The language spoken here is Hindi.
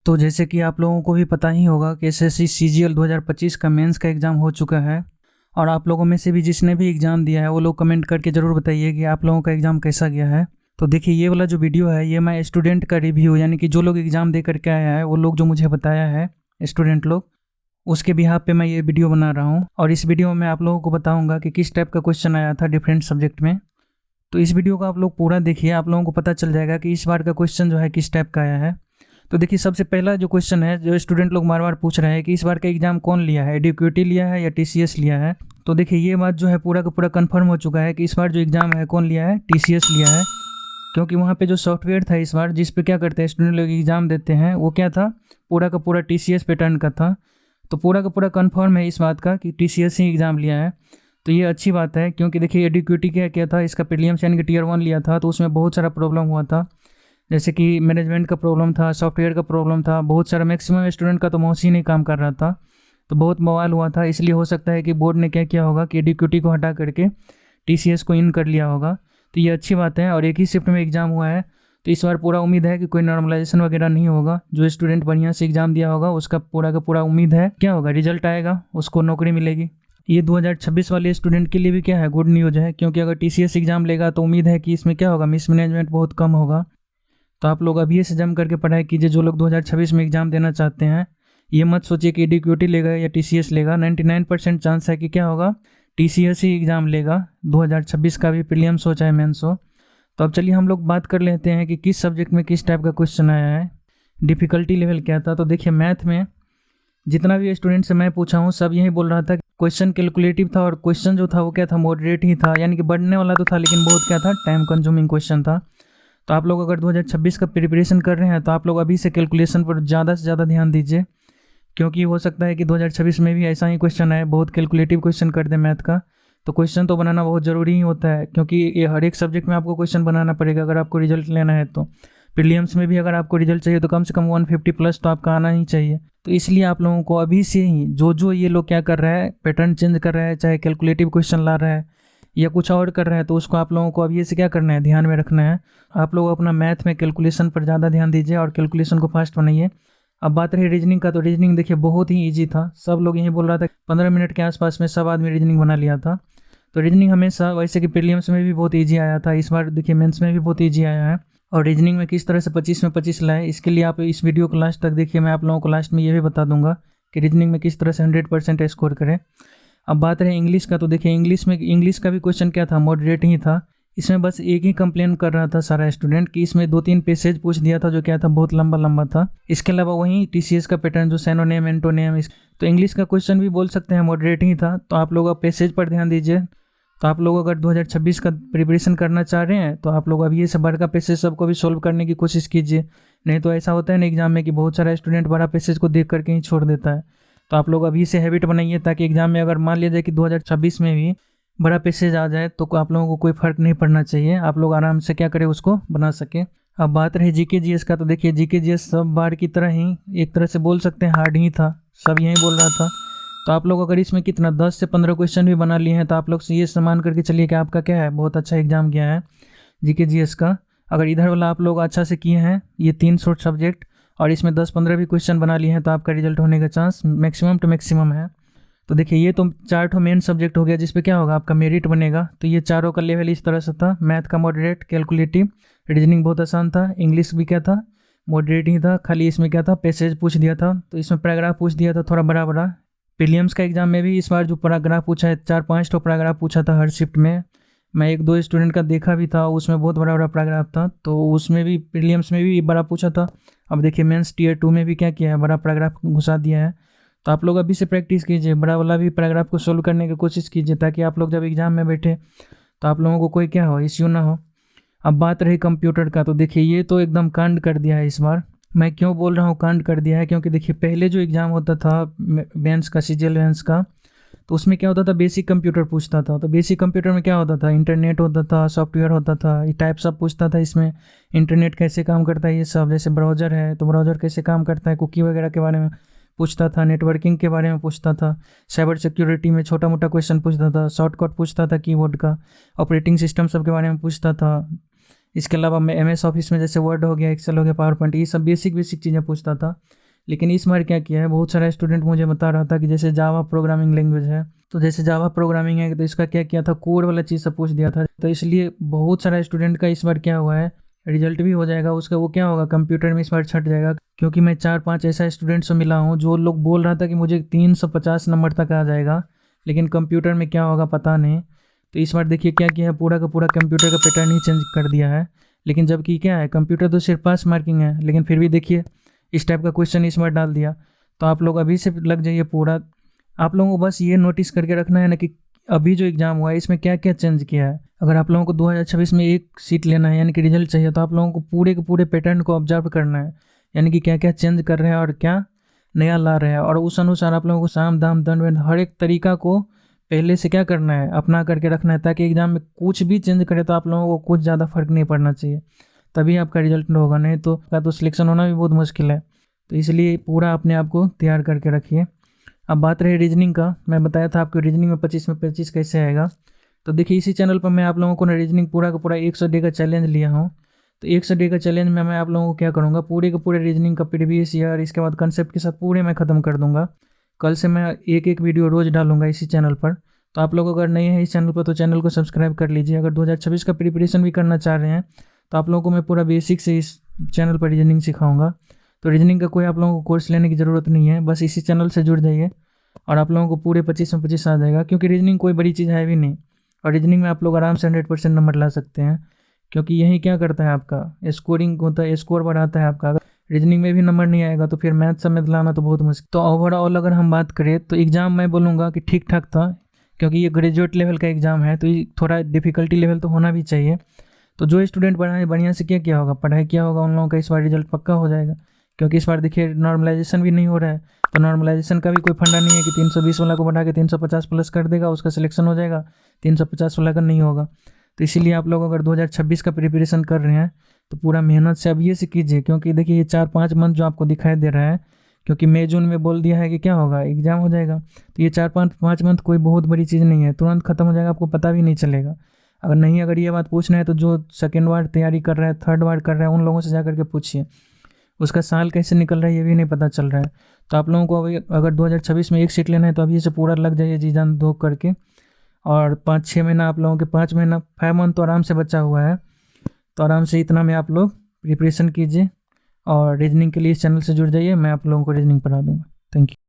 तो जैसे कि आप लोगों को भी पता ही होगा कि एसएससी सीजीएल 2025 का मेंस का एग्ज़ाम हो चुका है। और आप लोगों में से भी जिसने भी एग्ज़ाम दिया है वो लोग कमेंट करके ज़रूर बताइए कि आप लोगों का एग्ज़ाम कैसा गया है। तो देखिए, ये वाला जो वीडियो है ये मैं स्टूडेंट का रिव्यू, यानी कि जो लोग एग्ज़ाम दे करके आया है वो लोग जो मुझे बताया है स्टूडेंट लोग, उसके बिहाफ पे मैं ये वीडियो बना रहा हूँ। और इस वीडियो में आप लोगों को बताऊँगा कि किस टाइप का क्वेश्चन आया था डिफरेंट सब्जेक्ट में। तो इस वीडियो को आप लोग पूरा देखिए, आप लोगों को पता चल जाएगा कि इस बार का क्वेश्चन जो है किस टाइप का आया है। तो देखिए, सबसे पहला जो क्वेश्चन है जो स्टूडेंट लोग बार बार पूछ रहे हैं कि इस बार का एग्ज़ाम कौन लिया है, एडुकेटी लिया है या टीसीएस लिया है। तो देखिए, ये बात जो है पूरा का पूरा कंफर्म हो चुका है कि इस बार जो एग्ज़ाम है कौन लिया है, टीसीएस लिया है। क्योंकि वहाँ पे जो सॉफ्टवेयर था इस बार, जिस पे क्या करते हैं स्टूडेंट लोग एग्ज़ाम देते हैं, वो क्या था, पूरा का पूरा टीसीएस पैटर्न का था। तो पूरा का पूरा कंफर्म है इस बात का कि टीसीएस ही एग्ज़ाम लिया है। तो ये अच्छी बात है, क्योंकि देखिए एडुकेटी क्या क्या था, इसका प्रीलिम्स यानी कि टियर 1 लिया था तो उसमें बहुत सारा प्रॉब्लम हुआ था। जैसे कि मैनेजमेंट का प्रॉब्लम था, सॉफ्टवेयर का प्रॉब्लम था, बहुत सारा मैक्सिमम स्टूडेंट का तो माउस ही नहीं काम कर रहा था। तो बहुत बवाल हुआ था। इसलिए हो सकता है कि बोर्ड ने क्या किया होगा कि एडुकेटी को हटा करके टीसीएस को इन कर लिया होगा। तो ये अच्छी बात है और एक ही शिफ्ट में एग्ज़ाम हुआ है। तो इस बार पूरा उम्मीद है कि कोई नॉर्मलाइजेशन वगैरह नहीं होगा। जो स्टूडेंट बढ़िया से एग्ज़ाम दिया होगा उसका पूरा का पूरा उम्मीद है क्या होगा, रिजल्ट आएगा, उसको नौकरी मिलेगी। ये 2026 वाले स्टूडेंट के लिए भी क्या है, गुड न्यूज़ है। क्योंकि अगर टीसीएस एग्ज़ाम लेगा तो उम्मीद है कि इसमें क्या होगा, मिसमैनेजमेंट बहुत कम होगा। तो आप लोग अभी से जम करके पढ़ाई कीजिए। जो लोग 2026 में एग्ज़ाम देना चाहते हैं, ये मत सोचिए कि एडुकेटी लेगा या टीसीएस लेगा। 99% चांस है कि क्या होगा, टीसीएस ही एग्ज़ाम लेगा 2026 का, भी प्रीलिम्स हो चाहे मेंस हो। तो अब चलिए हम लोग बात कर लेते हैं कि किस सब्जेक्ट में किस टाइप का क्वेश्चन आया है, डिफ़िकल्टी लेवल क्या था। तो देखिए, मैथ में जितना भी स्टूडेंट से मैं पूछा हूँ सब यही बोल रहा था कि क्वेश्चन कैलकुलेटिव था और क्वेश्चन जो था वो क्या था, मॉडरेट ही था। यानी कि बढ़ने वाला तो था लेकिन बहुत क्या था, टाइम कंज्यूमिंग क्वेश्चन था। तो आप लोग अगर 2026 का प्रिपरेशन कर रहे हैं तो आप लोग अभी से कैलकुलेशन पर ज़्यादा से ज़्यादा ध्यान दीजिए। क्योंकि हो सकता है कि 2026 में भी ऐसा ही क्वेश्चन आए, बहुत कैलकुलेटिव क्वेश्चन कर दे मैथ का। तो क्वेश्चन तो बनाना बहुत ज़रूरी ही होता है, क्योंकि ये हर एक सब्जेक्ट में आपको क्वेश्चन बनाना पड़ेगा अगर आपको रिजल्ट लेना है। तो प्रीलिम्स में भी अगर आपको रिजल्ट चाहिए तो कम से कम 150 प्लस तो आपका आना ही चाहिए। तो इसलिए आप लोगों को अभी से ही जो ये लोग क्या कर रहा है, पैटर्न चेंज कर रहा है, चाहे कैलकुलेटिव क्वेश्चन ला रहा है या कुछ और कर रहा है, तो उसको आप लोगों को अभी से क्या करना है, ध्यान में रखना है। आप लोग अपना मैथ में कैलकुलेशन पर ज़्यादा ध्यान दीजिए और कैलकुलेशन को फास्ट बनाइए। अब बात रही रीजनिंग का, तो रीजनिंग देखिए बहुत ही ईजी था। सब लोग यही बोल रहा था 15 मिनट के आसपास में सब आदमी रीजनिंग बना लिया था। तो रीजनिंग हमेशा, वैसे कि प्रीलिम्स में भी बहुत ईजी आया था, इस बार देखिए मेंस में भी बहुत ईजी आया है। और रीजनिंग में किस तरह से 25 में 25 लाए, इसके लिए आप इस वीडियो को लास्ट तक देखिए। मैं आप लोगों को लास्ट में ये भी बता दूंगा कि रीजनिंग में किस तरह से 100% स्कोर करें। अब बात रहे इंग्लिश का, तो देखिए इंग्लिश का भी क्वेश्चन क्या था, मॉडरेट ही था। इसमें बस एक ही कंप्लेन कर रहा था सारा स्टूडेंट कि इसमें 2-3 पैसेज पूछ दिया था जो क्या था, बहुत लंबा लंबा था। इसके अलावा वहीं टीसीएस का पैटर्न जो सिनोनिम एंटोनिम, तो इंग्लिश का क्वेश्चन भी बोल सकते हैं मॉडरेट ही था। तो आप लोग अब पैसेज पर ध्यान दीजिए। तो आप लोग अगर 2026 का प्रिपरेशन करना चाह रहे हैं तो आप लोग अभी ये सब बड़ा पैसेज सबको भी सोल्व करने की कोशिश कीजिए। नहीं तो ऐसा होता है ना एग्जाम में कि बहुत सारा स्टूडेंट बड़ा पैसेज को देख करके ही छोड़ देता है। तो आप लोग अभी से हैबिट बनाइए, ताकि एग्जाम में अगर मान लिया जाए कि 2026 में भी बड़ा पैसेज आ जाए तो आप लोगों को कोई फ़र्क नहीं पड़ना चाहिए। आप लोग आराम से क्या करें, उसको बना सकें। अब बात रही जीके जीएस का, तो देखिए जीके जीएस सब बार की तरह ही एक तरह से बोल सकते हैं हार्ड ही था, सब यही बोल रहा था। तो आप लोग अगर इसमें कितना 10 से 15 क्वेश्चन भी बना लिए हैं तो आप लोग ये सम्मान करके चलिए कि आपका क्या है, बहुत अच्छा एग्जाम गया है जीके जीएस का। अगर इधर वाला आप लोग अच्छा से किए हैं ये 3 शॉर्ट सब्जेक्ट और इसमें 10-15 भी क्वेश्चन बना लिए हैं तो आपका रिजल्ट होने का चांस मैक्सिमम टू मैक्सिमम है। तो देखिए, ये तो 4 मेन सब्जेक्ट हो गया जिस पे क्या होगा, आपका मेरिट बनेगा। तो ये चारों का लेवल इस तरह से था, मैथ का मॉडरेट, कैलकुलेटिव, रीजनिंग बहुत आसान था, इंग्लिश भी क्या था, मॉडरेट ही था। खाली इसमें क्या था, पैसेज पूछ दिया था, तो इसमें पैराग्राफ पूछ दिया था थोड़ा बड़ा बड़ा। प्रीलिम्स का एग्जाम में भी इस बार जो पैराग्राफ पूछा है, 4-5 तो पैराग्राफ पूछा था हर शिफ्ट में। मैं 1-2 स्टूडेंट का देखा भी था, उसमें बहुत बड़ा बड़ा पैराग्राफ था। तो उसमें भी प्रीलिम्स में भी बड़ा पूछा था। अब देखिए मेंस टियर 2 में भी क्या किया है, बड़ा पैराग्राफ घुसा दिया है। तो आप लोग अभी से प्रैक्टिस कीजिए, बड़ा वाला भी पैराग्राफ को सोल्व करने की कोशिश कीजिए, ताकि आप लोग जब एग्जाम में बैठे तो आप लोगों को कोई क्या हो, इश्यू ना हो। अब बात रही कंप्यूटर का, तो देखिए ये तो एकदम कांड कर दिया है इस बार। मैं क्यों बोल रहा हूँ कांड कर दिया है, क्योंकि देखिए पहले जो एग्ज़ाम होता था मेंस का, सीजीएल मेंस का, तो उसमें क्या होता था, बेसिक कंप्यूटर पूछता था। तो बेसिक कंप्यूटर में क्या होता था, इंटरनेट होता था, सॉफ्टवेयर होता था, ये टाइप सब पूछता था। इसमें इंटरनेट कैसे काम करता है ये सब, जैसे ब्राउज़र है तो ब्राउज़र कैसे काम करता है, कुकी वगैरह के बारे में पूछता था, नेटवर्किंग के बारे में पूछता था, साइबर सिक्योरिटी में छोटा मोटा क्वेश्चन पूछता था, शॉर्टकट पूछता था कीबोर्ड का, ऑपरेटिंग सिस्टम सब के बारे में पूछता था। इसके अलावा मैं MS ऑफिस में जैसे वर्ड हो गया, एक्सेल हो गया, पावर पॉइंट, ये सब बेसिक चीज़ें पूछता था। लेकिन इस बार क्या किया है, बहुत सारा स्टूडेंट मुझे बता रहा था कि जैसे जावा प्रोग्रामिंग लैंग्वेज है, तो जैसे जावा प्रोग्रामिंग है तो इसका क्या किया था, कोड वाला चीज़ सब पूछ दिया था। तो इसलिए बहुत सारा स्टूडेंट का इस बार क्या हुआ है, रिजल्ट भी हो जाएगा उसका, वो क्या होगा, कंप्यूटर में इस बार छट जाएगा। क्योंकि मैं 4-5 ऐसा स्टूडेंट से मिला हूँ जो लोग बोल रहा था कि मुझे 350 नंबर तक आ जाएगा, लेकिन कंप्यूटर में क्या होगा पता नहीं। तो इस बार देखिए क्या किया है, पूरा का पूरा कंप्यूटर का पैटर्न ही चेंज कर दिया है। लेकिन जबकि क्या है, कंप्यूटर तो सिर्फ पास मार्किंग है, लेकिन फिर भी देखिए इस टाइप का क्वेश्चन इस बार डाल दिया। तो आप लोग अभी से लग जाइए पूरा। आप लोगों को बस ये नोटिस करके रखना है ना कि अभी जो एग्ज़ाम हुआ है इसमें क्या क्या चेंज किया है। अगर आप लोगों को 2026 में एक सीट लेना है यानी कि रिजल्ट चाहिए, तो आप लोगों को पूरे के पूरे पैटर्न को ऑब्जर्व करना है, यानी कि क्या क्या चेंज कर रहे हैं और क्या नया ला रहे हैं, और उस अनुसार आप लोगों को साम दाम दंड वंड हर एक तरीका को पहले से क्या करना है, अपना करके रखना है, ताकि एग्ज़ाम में कुछ भी चेंज करे तो आप लोगों को कुछ ज़्यादा फर्क नहीं पड़ना चाहिए, तभी आपका रिजल्ट होगा। नहीं तो का तो सिलेक्शन होना भी बहुत मुश्किल है। तो इसलिए पूरा अपने आप को तैयार करके रखिए। अब बात रही रीजनिंग का, मैं बताया था आपको रीजनिंग में 25 में 25 कैसे आएगा। तो देखिए इसी चैनल पर मैं आप लोगों को ना रीजनिंग पूरा का पूरा 100 डे का चैलेंज लिया हूँ। तो 100 डे का चैलेंज में मैं आप लोगों को क्या करूँगा, पूरे के पूरे रीजनिंग का प्रीवियस ईयर, इसके बाद कंसेप्ट के साथ पूरे मैं ख़त्म कर दूँगा। कल से मैं एक वीडियो रोज़ डालूंगा इसी चैनल पर। तो आप लोग अगर नए हैं इस चैनल पर तो चैनल को सब्सक्राइब कर लीजिए। अगर 2026 का प्रिपरेशन भी करना चाह रहे हैं तो आप लोगों को मैं पूरा बेसिक से इस चैनल पर रीजनिंग सिखाऊंगा। तो रीजनिंग का कोई आप लोगों को कोर्स लेने की ज़रूरत नहीं है, बस इसी चैनल से जुड़ जाइए और आप लोगों को पूरे 25 में 25 आ जाएगा। क्योंकि रीजनिंग कोई बड़ी चीज़ है भी नहीं, और रीजनिंग में आप लोग आराम से 100% नंबर ला सकते हैं। क्योंकि यही क्या करता है, आपका स्कोरिंग होता है, स्कोर बढ़ाता है आपका। अगर रीजनिंग में भी नंबर नहीं आएगा तो फिर मैथ समेत लाना तो बहुत मुश्किल। तो ओवरऑल अगर हम बात करें तो एग्ज़ाम मैं बोलूँगा कि ठीक ठाक था, क्योंकि ये ग्रेजुएट लेवल का एग्ज़ाम है तो ये थोड़ा डिफ़िकल्टी लेवल तो होना भी चाहिए। तो जो स्टूडेंट बढ़िया से क्या किया होगा, पढ़ाई किया होगा, उन लोगों का इस बार रिजल्ट पक्का हो जाएगा। क्योंकि इस बार देखिए नॉर्मलाइजेशन भी नहीं हो रहा है, तो नॉर्मलाइजेशन का भी कोई फंडा नहीं है कि 320 वाला को बढ़ा के 350 प्लस कर देगा, उसका सिलेक्शन हो जाएगा, 350 वाला का नहीं होगा। तो इसीलिए आप लोग अगर 2026 का प्रिपरेशन कर रहे हैं तो पूरा मेहनत से अभी से कीजिए। क्योंकि देखिए ये 4-5 मंथ जो आपको दिखाई दे रहा है, क्योंकि मई जून में बोल दिया है कि क्या होगा, एग्ज़ाम हो जाएगा, तो ये 4-5 मंथ कोई बहुत बड़ी चीज़ नहीं है, तुरंत खत्म हो जाएगा, आपको पता भी नहीं चलेगा। अगर ये बात पूछना है तो जो सेकेंड बार तैयारी कर रहा है, थर्ड बार कर रहा है, उन लोगों से जा करके पूछिए, उसका साल कैसे निकल रहा है ये भी नहीं पता चल रहा है। तो आप लोगों को अभी अगर 2026 में एक सीट लेना है तो अभी से पूरा लग जाइए जी जान दो करके। और 5-6 महीना आप लोगों के 5 महीना 5 मंथ तो आराम से बचा हुआ है, तो आराम से इतना में आप लोग प्रिपरेशन कीजिए और रीजनिंग के लिए इस चैनल से जुड़ जाइए, मैं आप लोगों को रीजनिंग पढ़ा दूँगा। Thank you.